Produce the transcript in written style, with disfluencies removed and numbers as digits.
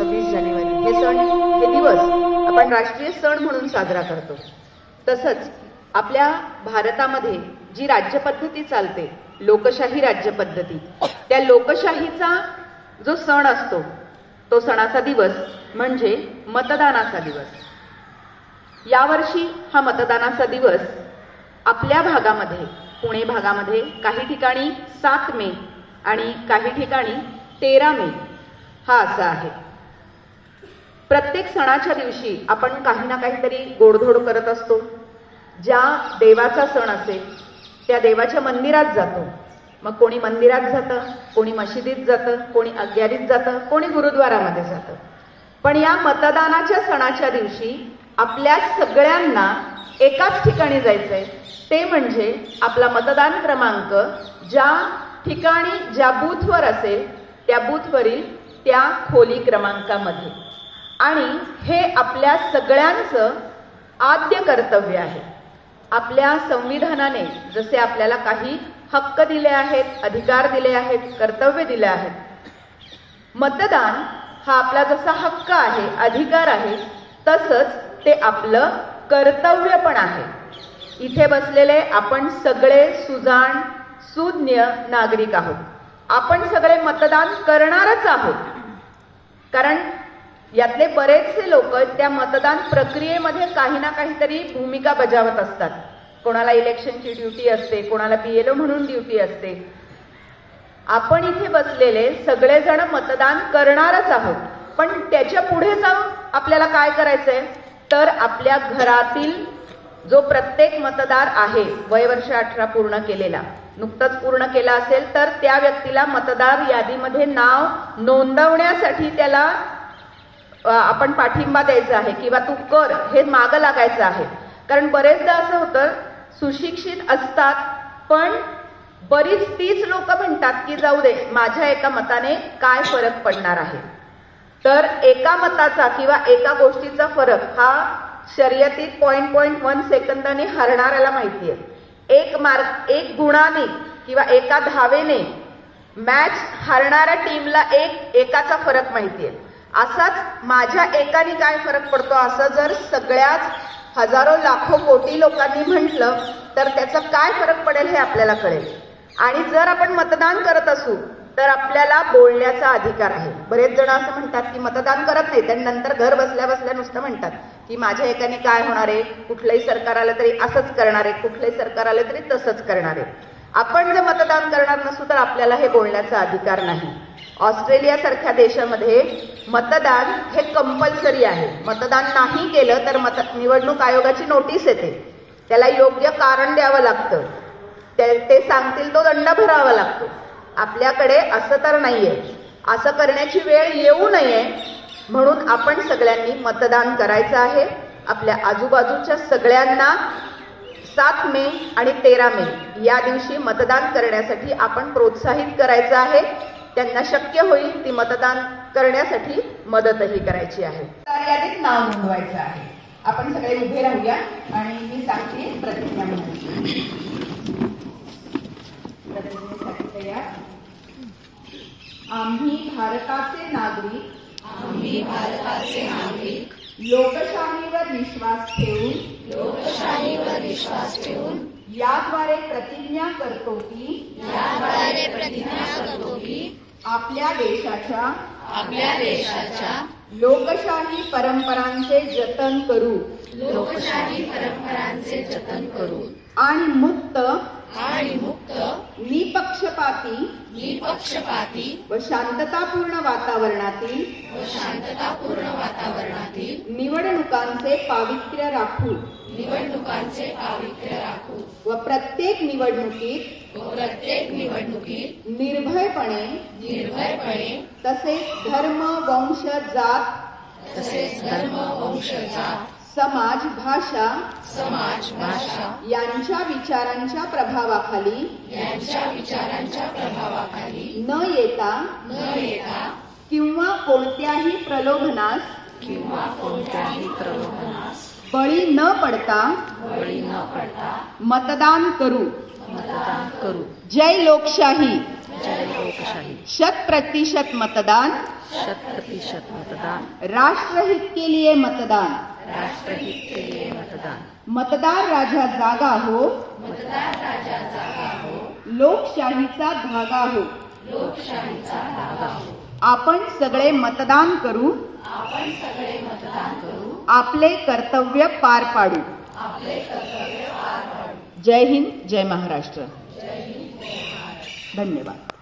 26 जानेवारी हे दिवस आपण राष्ट्रीय सण म्हणून साजरा करतो। तसंच आपल्या भारतामध्ये जी राज्यपद्धती चालते, लोकशाही राज्यपद्धती, त्या लोकशाहीचा जो सण असतो तो सणाचा दिवस म्हणजे मतदानाचा दिवस। यावर्षी हा मतदानाचा दिवस आपल्या भागामध्ये, पुणे भागामध्ये काही ठिकाणी 7 मे आणि काही ठिकाणी 13 मे हा असा आहे। प्रत्येक सणाच्या दिवशी आपण काही ना काहीतरी गोडधोड करत असतो। ज्या देवाचा सण असेल त्या देवाच्या मंदिरात जातो। मग कोणी मंदिरात जातं, कोणी मशिदीत जातं, कोणी अग्यारीत जातं, कोणी गुरुद्वारामध्ये जातं। पण या मतदानाच्या सणाच्या दिवशी आपल्या सगळ्यांना एकाच ठिकाणी जायचंय, ते म्हणजे आपला मतदान क्रमांक ज्या ठिकाणी ज्या बूथवर असेल त्या बूथवरील त्या खोली क्रमांकामध्ये। आणि हे आपल्या सगळ्यांचं आद्य कर्तव्य आहे। आपल्या संविधानाने जसे आपल्याला काही हक्क दिले आहेत, अधिकार दिले आहेत, कर्तव्य दिले आहेत, मतदान हा आपला जसा हक्क आहे, अधिकार आहे, तसंच ते आपलं कर्तव्य पण आहे। इथे बसलेले आपण सगळे सुजाण सुज्ञ नागरिक आहोत। आपण सगळे मतदान करणारच आहोत, कारण यातले बरेचसे लोक त्या मतदान प्रक्रियेमध्ये काही ना काहीतरी भूमिका बजावत असतात। कोणाला इलेक्शनची ड्युटी असते, कोणाला BLO म्हणून ड्युटी असते। आपण इथे बसलेले सगळेजण मतदान करणारच आहोत, पण त्याच्या पुढे जाऊन आपल्याला काय करायचंय तर आपल्या घरातील जो प्रत्येक मतदार आहे, वयवर्ष 18 पूर्ण केलेला, नुकतंच पूर्ण केला असेल तर त्या व्यक्तीला मतदार यादीमध्ये नाव नोंदवण्यासाठी त्याला आपण पाठिंबा द्यायचा आहे किंवा तू कर हे मागं लागायचं आहे। कारण बरेचदा असं होतं, सुशिक्षित असतात पण बरीच तीच लोक म्हणतात की जाऊ दे, माझ्या एका मताने काय फरक पडणार आहे। तर एका मताचा किंवा एका गोष्टीचा फरक हा शर्यतीत 0.1 सेकंदाने हरणाऱ्याला माहिती आहे। एक गुणाने किंवा एका धावेने मॅच हरणाऱ्या टीमला एकाचा फरक माहिती आहे। असाच माझ्या एकाने काय फरक पडतो असं जर सगळ्याच हजारो लाखो कोटी लोकांनी म्हटलं तर त्याचा काय फरक पडेल हे आपल्याला कळेल। आणि जर आपण मतदान करत असू तर आपल्याला बोलण्याचा अधिकार आहे। बरेच जण असं म्हणतात की मतदान करत नाही, त्यांनी नंतर घर बसल्या बसल्या नुसतं म्हणतात की माझ्या एकाने काय होणार आहे, कुठलंही सरकार आलं तरी असंच करणार आहे, कुठलंही सरकार आलं तरी तसंच करणार आहे। आपण जर मतदान करणार नसू तर आपल्याला हे बोलण्याचा अधिकार नाही। ऑस्ट्रेलिया सारख्या देशामध्ये मतदान हे कंपल्सरी आहे। मतदान नाही केलं तर निवडणूक आयोगाची नोटीस येते, त्याला योग्य कारण द्यावं लागतं, ते सांगतील तो दंड भरावा लागतो। आपल्याकडे असं तर नाहीये, असं करण्याची वेळ येऊ नये म्हणून आपण सगळ्यांनी मतदान करायचं आहे। आपल्या आजूबाजूच्या सगळ्यांना 7 मे आणि 13 मे या दिवशी मतदान करण्यासाठी आपण प्रोत्साहित करायचं आहे। त्यांना शक्य होईल ती मतदान करण्यासाठी मदतही करायची आहे। तर यादीत नाव नोंदवायचं आहे। आपण सगळे उभे राहूया आणि मी सांगते प्रतिज्ञा म्हणायची। प्रतिज्ञेसाठी तयार। आम्ही भारताचे नागरिक लोकशाहीवर विश्वास ठेवून याद्वारे प्रतिज्ञा करतो की आपल्या देशाच्या लोकशाही परंपरांचे जतन करू आणि मुक्त निपक्षपाती व शांततापूर्ण वातावरणातील निवडणुकांचे पावित्र्य राखू व प्रत्येक निवडणुकीत निर्भयपणे तसेच धर्म वंश जात समाज भाषा यांच्या विचारांच्या प्रभावाखाली न येता किंवा कोणत्याही प्रलोभनास बळी न पडता मतदान करू। जय लोकशाही। 100% मतदान 100% मतदान, राष्ट्रहित के लिए मतदान, राष्ट्रहित के लिए मतदान, मतदार राजा जागा हो, मतदार राजा जागा हो, लोकशाहीचा धागा हो. लोकशाहीचा धागा हो. आपण सगळे मतदान करू, आपण सगळे मतदान करू, आपले कर्तव्य पार पाडू. आपले कर्तव्य पार पाडू. जय हिंद, जय महाराष्ट्र. जय हिंद, जय महाराष्ट्र. धन्यवाद.